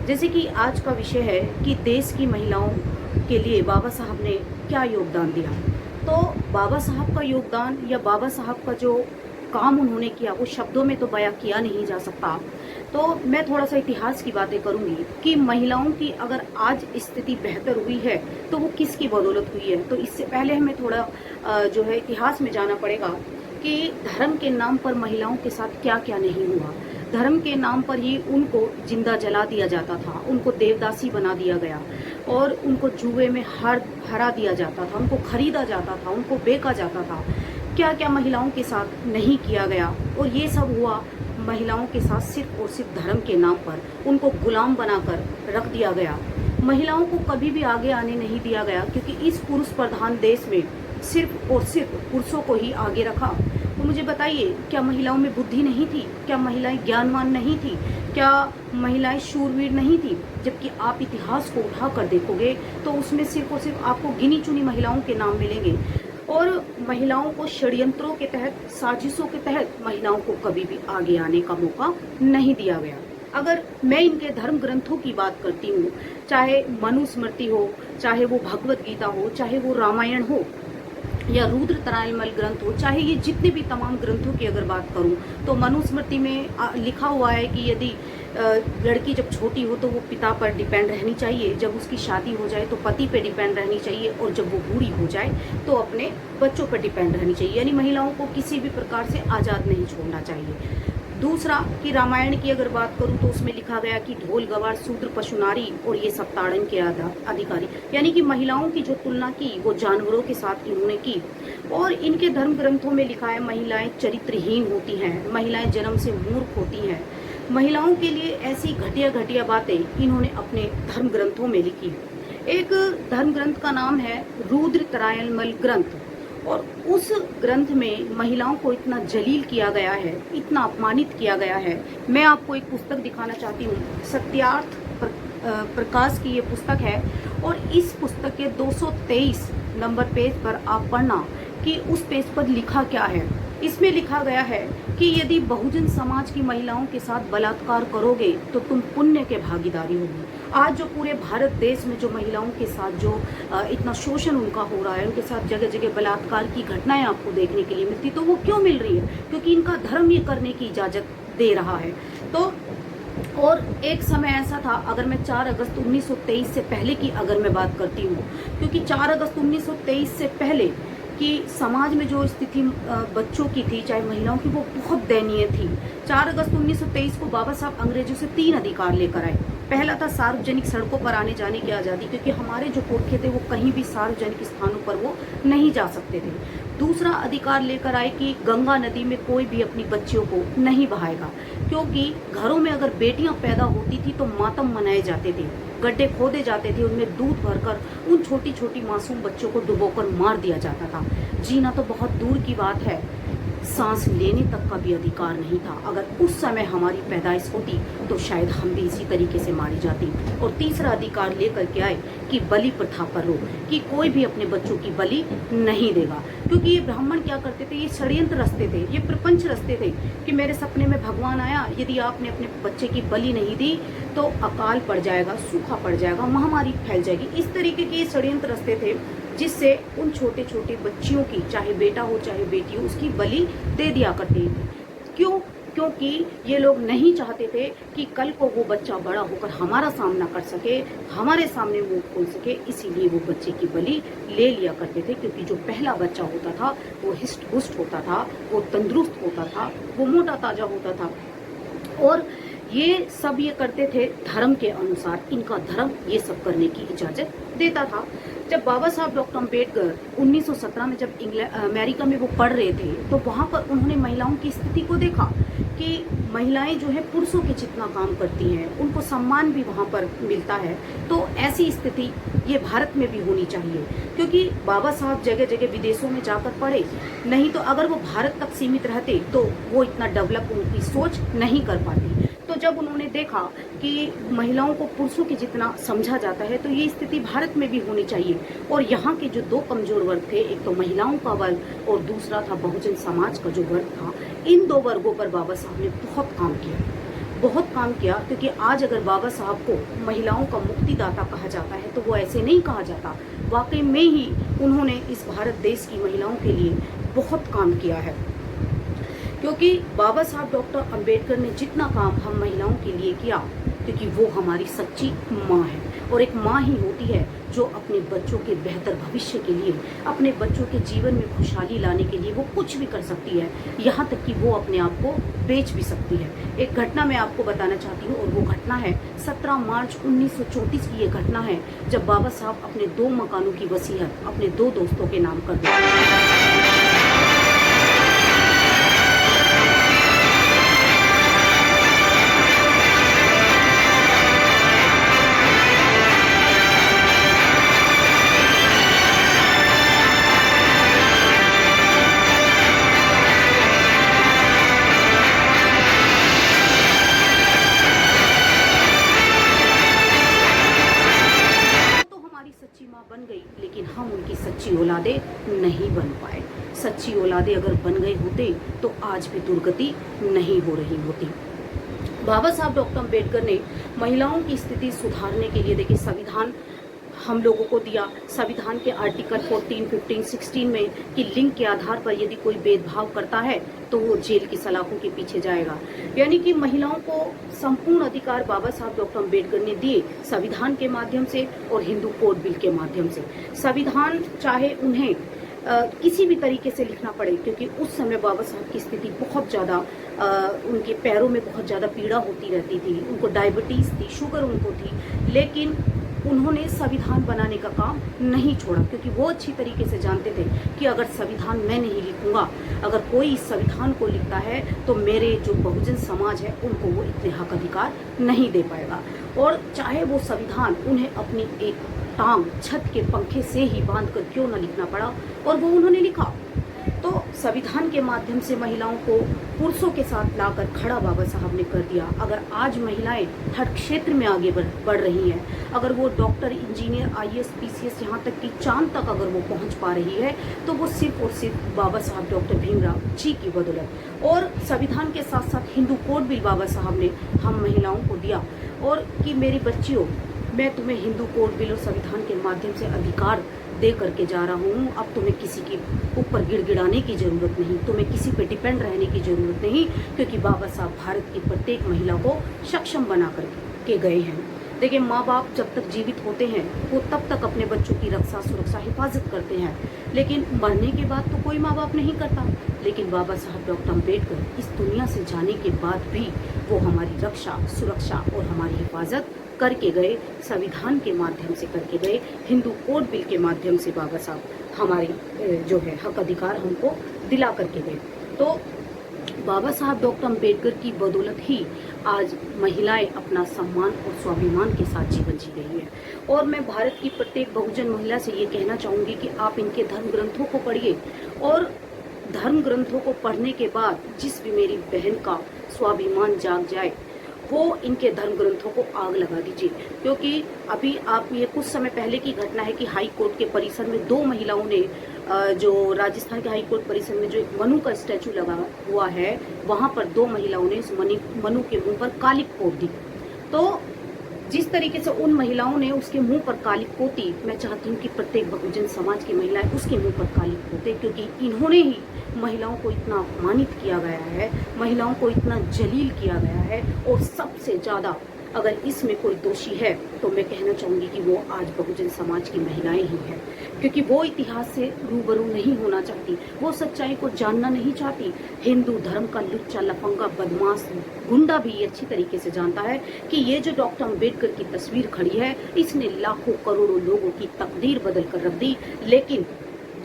जैसे कि आज का विषय है कि देश की महिलाओं के लिए बाबा साहब ने क्या योगदान दिया। तो बाबा साहब का योगदान या बाबा साहब का जो काम उन्होंने किया वो शब्दों में तो बयां किया नहीं जा सकता। तो मैं थोड़ा सा इतिहास की बातें करूंगी कि महिलाओं की अगर आज स्थिति बेहतर हुई है तो वो किसकी बदौलत हुई है। तो इससे पहले हमें थोड़ा जो है इतिहास में जाना पड़ेगा कि धर्म के नाम पर महिलाओं के साथ क्या क्या नहीं हुआ। धर्म के नाम पर ही उनको जिंदा जला दिया जाता था, उनको देवदासी बना दिया गया और उनको जुए में हरा दिया जाता था, उनको खरीदा जाता था, उनको बेचा जाता था। क्या क्या महिलाओं के साथ नहीं किया गया। और ये सब हुआ महिलाओं के साथ सिर्फ और सिर्फ धर्म के नाम पर उनको गुलाम बनाकर रख दिया गया। महिलाओं को कभी भी आगे आने नहीं दिया गया क्योंकि इस पुरुष प्रधान देश में सिर्फ और सिर्फ पुरुषों को ही आगे रखा। तो मुझे बताइए, क्या महिलाओं में बुद्धि नहीं थी? क्या महिलाएं ज्ञानवान नहीं थी? क्या महिलाएं शूरवीर नहीं थी? जबकि आप इतिहास को उठा कर देखोगे तो उसमें सिर्फ और सिर्फ आपको गिनी चुनी महिलाओं के नाम मिलेंगे। और महिलाओं को षड्यंत्रों के तहत, साजिशों के तहत महिलाओं को कभी भी आगे आने का मौका नहीं दिया गया। अगर मैं इनके धर्म ग्रंथों की बात करती हूँ, चाहे मनुस्मृति हो, चाहे वो भगवत गीता हो, चाहे वो रामायण हो या रुद्र तरायलमल ग्रंथ हो, चाहे ये जितने भी तमाम ग्रंथों की अगर बात करूं तो मनुस्मृति में लिखा हुआ है कि यदि लड़की जब छोटी हो तो वो पिता पर डिपेंड रहनी चाहिए, जब उसकी शादी हो जाए तो पति पे डिपेंड रहनी चाहिए और जब वो बूढ़ी हो जाए तो अपने बच्चों पर डिपेंड रहनी चाहिए। यानी महिलाओं को किसी भी प्रकार से आज़ाद नहीं छोड़ना चाहिए। दूसरा कि रामायण की अगर बात करूं तो उसमें लिखा गया कि ढोल गवार शूद्र पशु नारी और ये सब ताड़न के अधिकारी, यानी कि महिलाओं की जो तुलना की वो जानवरों के साथ इन्होंने की। और इनके धर्म ग्रंथों में लिखा है महिलाएं चरित्रहीन होती हैं, महिलाएं जन्म से मूर्ख होती हैं। महिलाओं के लिए ऐसी घटिया घटिया बातें इन्होंने अपने धर्म ग्रंथों में लिखी। एक धर्म ग्रंथ का नाम है रुद्र तरायलमल ग्रंथ और उस ग्रंथ में महिलाओं को इतना जलील किया गया है, इतना अपमानित किया गया है। मैं आपको एक पुस्तक दिखाना चाहती हूँ, सत्यार्थ प्रकाश की ये पुस्तक है और इस पुस्तक के 223 नंबर पेज पर आप पढ़ना कि उस पेज पर लिखा क्या है। इसमें लिखा गया है कि यदि बहुजन समाज की महिलाओं के साथ बलात्कार करोगे तो तुम पुण्य के भागीदारी होगी। आज जो पूरे भारत देश में जो महिलाओं के साथ जो इतना शोषण उनका हो रहा है, उनके साथ जगह जगह बलात्कार की घटनाएं आपको देखने के लिए मिलती, तो वो क्यों मिल रही है? क्योंकि इनका धर्म ये करने की इजाजत दे रहा है। तो और एक समय ऐसा था, अगर मैं 4 अगस्त 1923 से पहले की अगर मैं बात करती हूँ, क्योंकि 4 अगस्त 1923 से पहले कि समाज में जो स्थिति बच्चों की थी, चाहे महिलाओं की, वो बहुत दयनीय थी। 4 अगस्त 1923 को बाबा साहब अंग्रेजों से 3 अधिकार लेकर आए। पहला था सार्वजनिक सड़कों पर आने जाने की आज़ादी, क्योंकि हमारे जो पुरखे थे वो कहीं भी सार्वजनिक स्थानों पर वो नहीं जा सकते थे। दूसरा अधिकार लेकर आए कि गंगा नदी में कोई भी अपनी बच्चियों को नहीं बहाएगा, क्योंकि घरों में अगर बेटियां पैदा होती थी तो मातम मनाए जाते थे, गड्ढे खोदे जाते थे, उनमें दूध भरकर उन छोटी छोटी मासूम बच्चों को डुबोकर मार दिया जाता था। जीना तो बहुत दूर की बात है, सांस लेने तक का भी अधिकार नहीं था। अगर उस समय हमारी पैदाइश होती तो शायद हम भी इसी तरीके से मारी जाती। और तीसरा अधिकार लेकर के आए कि बलि प्रथा पर रोक, कि कोई भी अपने बच्चों की बलि नहीं देगा। क्योंकि ये ब्राह्मण क्या करते थे, ये षड्यंत्र रचते थे, ये प्रपंच रचते थे कि मेरे सपने में भगवान आया, यदि आपने अपने बच्चे की बलि नहीं दी तो अकाल पड़ जाएगा, सूखा पड़ जाएगा, महामारी फैल जाएगी। इस तरीके के षड्यंत्र रचते थे जिससे उन छोटे छोटे बच्चियों की, चाहे बेटा हो चाहे बेटी हो, उसकी बलि दे दिया करते थे। क्यों? क्योंकि ये लोग नहीं चाहते थे कि कल को वो बच्चा बड़ा होकर हमारा सामना कर सके, हमारे सामने मुंह खोल सके, इसीलिए वो बच्चे की बलि ले लिया करते थे। क्योंकि जो पहला बच्चा होता था वो हिस्ट पुष्ट होता था, वो तंदुरुस्त होता था, वो मोटा ताजा होता था। और ये सब ये करते थे धर्म के अनुसार, इनका धर्म ये सब करने की इजाजत देता था। जब बाबा साहब डॉक्टर अम्बेडकर 1917 में जब अमेरिका में वो पढ़ रहे थे तो वहाँ पर उन्होंने महिलाओं की स्थिति को देखा कि महिलाएं जो है पुरुषों के जितना काम करती हैं, उनको सम्मान भी वहाँ पर मिलता है। तो ऐसी स्थिति ये भारत में भी होनी चाहिए, क्योंकि बाबा साहब जगह जगह विदेशों में जाकर पढ़े, नहीं तो अगर वो भारत तक सीमित रहते तो वो इतना डेवलप उनकी सोच नहीं कर पाती। तो जब उन्होंने देखा कि महिलाओं को पुरुषों के जितना समझा जाता है तो ये स्थिति भारत में भी होनी चाहिए। और यहाँ के जो 2 कमजोर वर्ग थे, एक तो महिलाओं का वर्ग और दूसरा था बहुजन समाज का जो वर्ग था, इन 2 वर्गों पर बाबा साहब ने बहुत काम किया। बहुत काम किया, क्योंकि आज अगर बाबा साहब को महिलाओं का मुक्तिदाता कहा जाता है तो वो ऐसे नहीं कहा जाता। वाकई में ही उन्होंने इस भारत देश की महिलाओं के लिए बहुत काम किया है, क्योंकि बाबा साहब डॉक्टर अंबेडकर ने जितना काम हम महिलाओं के लिए किया, क्योंकि वो हमारी सच्ची माँ है, और एक माँ ही होती है जो अपने बच्चों के बेहतर भविष्य के लिए, अपने बच्चों के जीवन में खुशहाली लाने के लिए वो कुछ भी कर सकती है, यहाँ तक कि वो अपने आप को बेच भी सकती है। एक घटना मैं आपको बताना चाहती हूँ, और वो घटना है 17 मार्च 1934 की ये घटना है, जब बाबा साहब अपने 2 मकानों की वसीयत अपने 2 दोस्तों के नाम कर देते। सच्ची माँ बन गई, लेकिन हम उनकी सच्ची औलादें नहीं बन पाए। सच्ची औलादें अगर बन गए होते तो आज भी दुर्गति नहीं हो रही होती। बाबा साहब डॉक्टर अंबेडकर ने महिलाओं की स्थिति सुधारने के लिए, देखिए, संविधान हम लोगों को दिया। संविधान के आर्टिकल 14, 15, 16 में कि लिंग के आधार पर यदि कोई भेदभाव करता है तो वो जेल की सलाखों के पीछे जाएगा। यानी कि महिलाओं को संपूर्ण अधिकार बाबा साहब डॉक्टर अंबेडकर ने दिए, संविधान के माध्यम से और हिंदू कोड बिल के माध्यम से। संविधान चाहे उन्हें किसी भी तरीके से लिखना पड़े, क्योंकि उस समय बाबा साहब की स्थिति बहुत ज़्यादा, उनके पैरों में बहुत ज़्यादा पीड़ा होती रहती थी, उनको डायबिटीज़ थी, शुगर उनको थी, लेकिन उन्होंने संविधान बनाने का काम नहीं छोड़ा, क्योंकि वो अच्छी तरीके से जानते थे कि अगर संविधान मैं नहीं लिखूंगा, अगर कोई इस संविधान को लिखता है तो मेरे जो बहुजन समाज है उनको वो इतने हक अधिकार नहीं दे पाएगा। और चाहे वो संविधान उन्हें अपनी एक टांग छत के पंखे से ही बांध कर क्यों न लिखना पड़ा, और वो उन्होंने लिखा। तो संविधान के माध्यम से महिलाओं को पुरुषों के साथ लाकर खड़ा बाबा साहब ने कर दिया। अगर आज महिलाएं हर क्षेत्र में आगे बढ़ रही हैं, अगर वो डॉक्टर, इंजीनियर, IAS, PCS, यहाँ तक कि चांद तक अगर वो पहुँच पा रही है, तो वो सिर्फ और सिर्फ बाबा साहब डॉक्टर भीमराव जी की बदौलत। और संविधान के साथ साथ हिंदू कोड बिल बाबा साहब ने हम महिलाओं को दिया, और कि मेरी बच्चियों, मैं तुम्हें हिंदू कोड बिल और संविधान के माध्यम से अधिकार दे करके जा रहा हूँ। अब तुम्हें किसी के ऊपर गिड़गिड़ाने की ज़रूरत नहीं, तुम्हें किसी पे डिपेंड रहने की ज़रूरत नहीं, क्योंकि बाबा साहब भारत की प्रत्येक महिला को सक्षम बना करके गए हैं। देखिए, माँ बाप जब तक जीवित होते हैं वो तब तक अपने बच्चों की रक्षा, सुरक्षा, हिफाजत करते हैं, लेकिन मरने के बाद तो कोई माँ बाप नहीं करता। लेकिन बाबा साहब डॉक्टर अंबेडकर इस दुनिया से जाने के बाद भी वो हमारी रक्षा, सुरक्षा और हमारी हिफाजत करके गए, संविधान के माध्यम से करके गए, हिंदू कोड बिल के माध्यम से बाबा साहब हमारे जो है हक अधिकार हमको दिला करके गए। तो बाबा साहब डॉक्टर अंबेडकर की बदौलत ही आज महिलाएं अपना सम्मान और स्वाभिमान के साथ जीवन जी रही है। और मैं भारत की प्रत्येक बहुजन महिला से ये कहना चाहूँगी कि आप इनके धर्म ग्रंथों को पढ़िए, और धर्म ग्रंथों को पढ़ने के बाद जिस भी मेरी बहन का स्वाभिमान जाग जाए, वो इनके धर्म ग्रंथों को आग लगा दीजिए। क्योंकि अभी आप, ये कुछ समय पहले की घटना है कि हाई कोर्ट के परिसर में 2 महिलाओं ने, जो राजस्थान के हाई कोर्ट परिसर में जो एक मनु का स्टैचू लगा हुआ है, वहां पर 2 महिलाओं ने उस मनु के मुंह पर कालिक पोत दी। तो जिस तरीके से उन महिलाओं ने उसके मुंह पर कालिक पोती, मैं चाहती हूँ कि प्रत्येक बहुजन समाज की महिलाएं उसके मुंह पर कालिक पोते, क्योंकि इन्होंने ही महिलाओं को इतना अपमानित किया गया है, महिलाओं को इतना जलील किया गया है। और सबसे ज़्यादा अगर इसमें कोई दोषी है तो मैं कहना चाहूँगी कि वो आज बहुजन समाज की महिलाएं ही हैं, क्योंकि वो इतिहास से रूबरू नहीं होना चाहती, वो सच्चाई को जानना नहीं चाहती। हिंदू धर्म का लुच्चा, लफंगा, बदमाश, गुंडा भी ये अच्छी तरीके से जानता है कि ये जो डॉक्टर अंबेडकर की तस्वीर खड़ी है, इसने लाखों करोड़ों लोगों की तकदीर बदल कर रख दी। लेकिन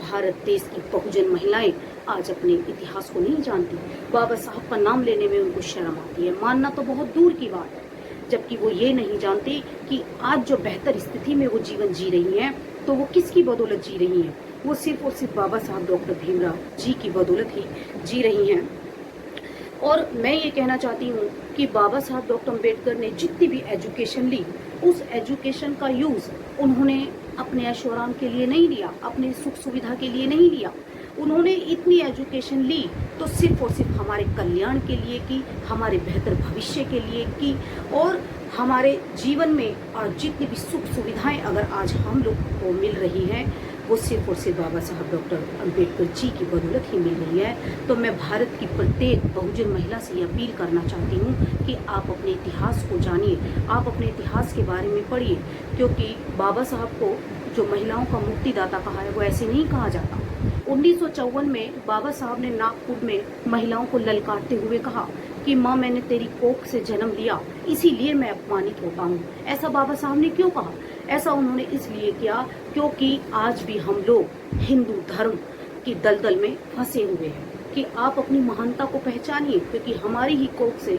भारत देश की बहुजन महिलाएं आज अपने इतिहास को नहीं जानती। बाबा साहब का नाम लेने में उनको शर्म आती है, मानना तो बहुत दूर की बात है, जबकि वो ये नहीं जानती कि आज जो बेहतर स्थिति में वो जीवन जी रही हैं, तो वो किसकी बदौलत जी रही हैं। वो सिर्फ और सिर्फ बाबा साहब डॉक्टर भीमराव जी की बदौलत ही जी रही हैं। और मैं ये कहना चाहती हूँ कि बाबा साहब डॉक्टर अंबेडकर ने जितनी भी एजुकेशन ली, उस एजुकेशन का यूज़ उन्होंने अपने ऐशो आराम के लिए नहीं लिया, अपने सुख सुविधा के लिए नहीं लिया। उन्होंने इतनी एजुकेशन ली तो सिर्फ और सिर्फ हमारे कल्याण के लिए की, हमारे बेहतर भविष्य के लिए की, और हमारे जीवन में और जितनी भी सुख सुविधाएं अगर आज हम लोग को मिल रही हैं वो सिर्फ और सिर्फ बाबा साहब डॉक्टर अंबेडकर जी की बदौलत ही मिल रही है। तो मैं भारत की प्रत्येक बहुजन महिला से ये अपील करना चाहती हूँ कि आप अपने इतिहास को जानिए, आप अपने इतिहास के बारे में पढ़िए, क्योंकि बाबा साहब को जो महिलाओं का मुक्तिदाता कहा है वो ऐसे नहीं कहा जाता। 1954 में बाबा साहब ने नागपुर में महिलाओं को ललकारते हुए कहा कि माँ मैंने तेरी कोख से जन्म लिया इसीलिए मैं अपमानित होता हूँ। ऐसा बाबा साहब ने क्यों कहा? ऐसा उन्होंने इसलिए किया क्योंकि आज भी हम लोग हिंदू धर्म की दलदल में फंसे हुए हैं कि आप अपनी महानता को पहचानिए, क्योंकि हमारी ही कोख से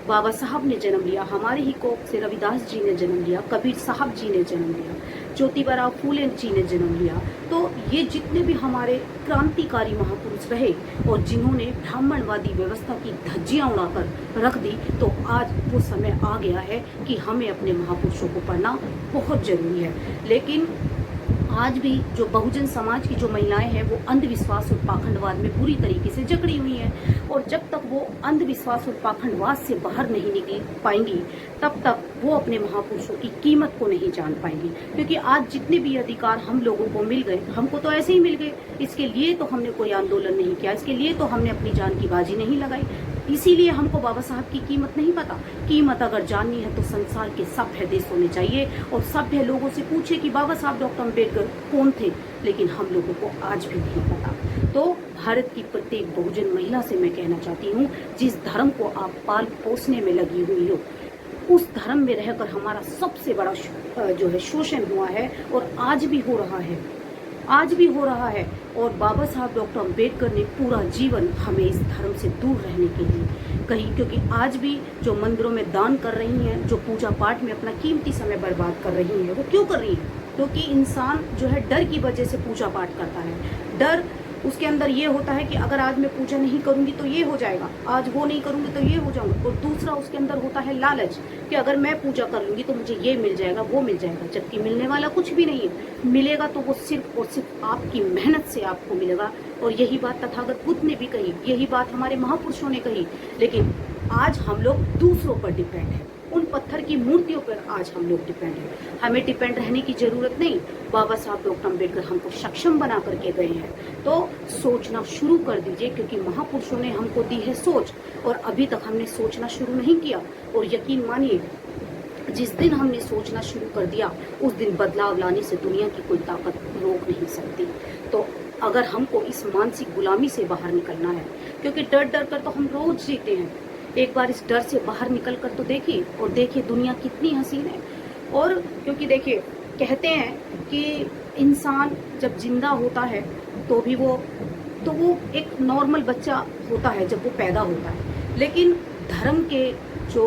बाबा साहब ने जन्म लिया, हमारे ही कोख से रविदास जी ने जन्म लिया, कबीर साहब जी ने जन्म लिया, ज्योतिबा फूले जी ने जन्म लिया। तो ये जितने भी हमारे क्रांतिकारी महापुरुष रहे और जिन्होंने ब्राह्मणवादी व्यवस्था की धज्जियां उड़ाकर रख दी, तो आज वो समय आ गया है कि हमें अपने महापुरुषों को पढ़ना बहुत जरूरी है। लेकिन आज भी जो बहुजन समाज की जो महिलाएं हैं वो अंधविश्वास और पाखंडवाद में पूरी तरीके से जकड़ी हुई हैं, और जब तक वो अंधविश्वास और पाखंडवाद से बाहर नहीं निकल पाएंगी तब तक वो अपने महापुरुषों की कीमत को नहीं जान पाएंगी। क्योंकि आज जितने भी अधिकार हम लोगों को मिल गए, हमको तो ऐसे ही मिल गए, इसके लिए तो हमने कोई आंदोलन नहीं किया, इसके लिए तो हमने अपनी जान की बाजी नहीं लगाई, इसीलिए हमको बाबा साहब की कीमत नहीं पता। कीमत अगर जाननी है तो संसार के सभ्य देश होने चाहिए और सभ्य लोगों से पूछे कि बाबा साहब डॉक्टर अम्बेडकर कौन थे, लेकिन हम लोगों को आज भी नहीं पता। तो भारत की प्रत्येक बहुजन महिला से मैं कहना चाहती हूँ, जिस धर्म को आप पाल पोसने में लगी हुई हो, उस धर्म में रहकर हमारा सबसे बड़ा जो है शोषण हुआ है और आज भी हो रहा है, आज भी हो रहा है। और बाबा साहब डॉक्टर अम्बेडकर ने पूरा जीवन हमें इस धर्म से दूर रहने के लिए कही, क्योंकि आज भी जो मंदिरों में दान कर रही हैं, जो पूजा पाठ में अपना कीमती समय बर्बाद कर रही हैं, वो क्यों कर रही हैं? क्योंकि इंसान जो है डर की वजह से पूजा पाठ करता है। डर उसके अंदर ये होता है कि अगर आज मैं पूजा नहीं करूंगी तो ये हो जाएगा, आज वो नहीं करूंगी तो ये हो जाऊंगा। और दूसरा उसके अंदर होता है लालच कि अगर मैं पूजा कर लूंगी तो मुझे ये मिल जाएगा, वो मिल जाएगा, जबकि मिलने वाला कुछ भी नहीं है। मिलेगा तो वो सिर्फ और सिर्फ आपकी मेहनत से आपको मिलेगा। और यही बात तथागत बुद्ध ने भी कही, यही बात हमारे महापुरुषों ने कही। लेकिन आज हम लोग दूसरों पर डिपेंड है, उन पत्थर की मूर्तियों पर आज हम लोग डिपेंड हैं। हमें डिपेंड रहने की जरूरत नहीं। बाबा साहब डॉक्टर अम्बेडकर हमको सक्षम बना करके गए हैं, तो सोचना शुरू कर दीजिए, क्योंकि महापुरुषों ने हमको दी है सोच और अभी तक हमने सोचना शुरू नहीं किया। और यकीन मानिए, जिस दिन हमने सोचना शुरू कर दिया उस दिन बदलाव लाने से दुनिया की कोई ताकत रोक नहीं सकती। तो अगर हमको इस मानसिक गुलामी से बाहर निकलना है, क्योंकि डर डर कर तो हम रोज जीते हैं, एक बार इस डर से बाहर निकल कर तो देखिए, और देखिए दुनिया कितनी हसीन है। और क्योंकि देखिए कहते हैं कि इंसान जब जिंदा होता है तो वो एक नॉर्मल बच्चा होता है जब वो पैदा होता है, लेकिन धर्म के जो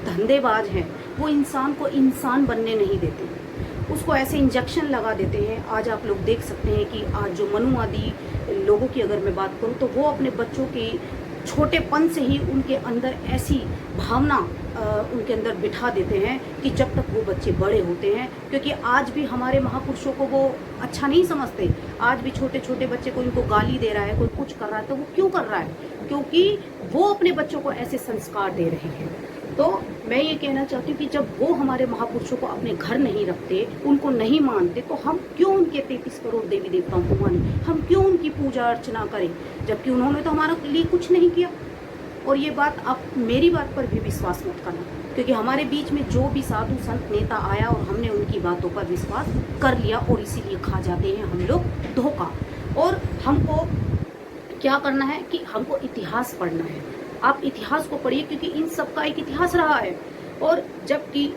धंधेबाज हैं वो इंसान को इंसान बनने नहीं देते, उसको ऐसे इंजेक्शन लगा देते हैं। आज आप लोग देख सकते हैं कि आज जो मनुवादी लोगों की अगर मैं बात करूं तो वो अपने बच्चों की छोटेपन से ही उनके अंदर ऐसी भावना उनके अंदर बिठा देते हैं कि जब तक वो बच्चे बड़े होते हैं, क्योंकि आज भी हमारे महापुरुषों को वो अच्छा नहीं समझते। आज भी छोटे छोटे बच्चे को इनको गाली दे रहा है, कोई कुछ कर रहा है, तो वो क्यों कर रहा है? क्योंकि वो अपने बच्चों को ऐसे संस्कार दे रहे हैं। तो मैं ये कहना चाहती हूँ कि जब वो हमारे महापुरुषों को अपने घर नहीं रखते, उनको नहीं मानते, तो हम क्यों उनके 33 करोड़ देवी देवताओं को माने? हम क्यों उनकी पूजा अर्चना करें, जबकि उन्होंने तो हमारे लिए कुछ नहीं किया। और ये बात आप मेरी बात पर भी विश्वास मत करना, क्योंकि हमारे बीच में जो भी साधु संत नेता आया और हमने उनकी बातों पर विश्वास कर लिया, और इसीलिए खा जाते हैं हम लोग धोखा। और हमको क्या करना है कि हमको इतिहास पढ़ना है। आप इतिहास को पढ़िए, क्योंकि इन सब का एक इतिहास रहा है। और जबकि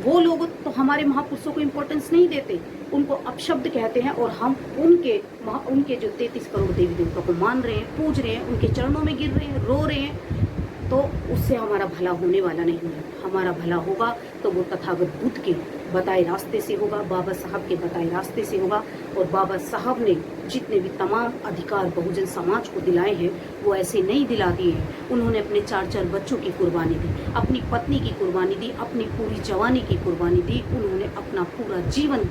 वो लोग तो हमारे महापुरुषों को इम्पोर्टेंस नहीं देते, उनको अपशब्द कहते हैं, और हम उनके जो 33 करोड़ देवी देवताओं को मान रहे हैं, पूज रहे हैं, उनके चरणों में गिर रहे हैं, रो रहे हैं, तो उससे हमारा भला होने वाला नहीं है। हमारा भला होगा तो वो तथागत बुद्ध के बताए रास्ते से होगा, बाबा साहब के बताए रास्ते से होगा। और बाबा साहब ने जितने भी तमाम अधिकार बहुजन समाज को दिलाए हैं वो ऐसे नहीं दिला दिए हैं। उन्होंने अपने 4-4 बच्चों की कुर्बानी दी, अपनी पत्नी की कुर्बानी दी, अपनी पूरी जवानी की कुर्बानी दी, उन्होंने अपना पूरा जीवन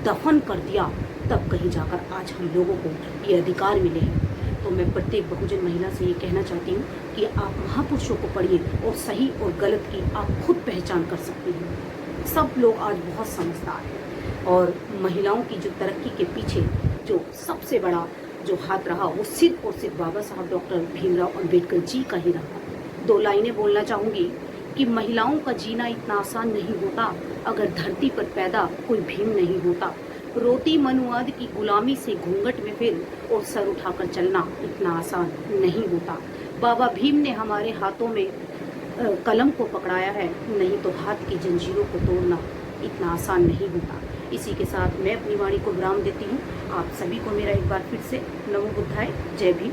दफन कर दिया तब कहीं जाकर आज हम लोगों को ये अधिकार मिले हैं। तो मैं प्रत्येक बहुजन महिला से ये कहना चाहती हूँ कि आप महापुरुषों को पढ़िए और सही और गलत की आप खुद पहचान कर सकती हैं। सब लोग आज बहुत समझदार हैं और महिलाओं की जो तरक्की के पीछे जो सबसे बड़ा जो हाथ रहा वो सिर्फ और सिर्फ बाबा साहब डॉक्टर भीमराव अंबेडकर जी का ही रहा। 2 लाइनें बोलना चाहूँगी कि महिलाओं का जीना इतना आसान नहीं होता अगर धरती पर पैदा कोई भीम नहीं होता। रोती मनुवाद की गुलामी से घूंघट में फिर और सर उठाकर चलना इतना आसान नहीं होता। बाबा भीम ने हमारे हाथों में कलम को पकड़ाया है, नहीं तो हाथ की जंजीरों को तोड़ना इतना आसान नहीं होता। इसी के साथ मैं अपनी वाणी को विराम देती हूँ। आप सभी को मेरा एक बार फिर से नमो बुद्धाय, जय भीम।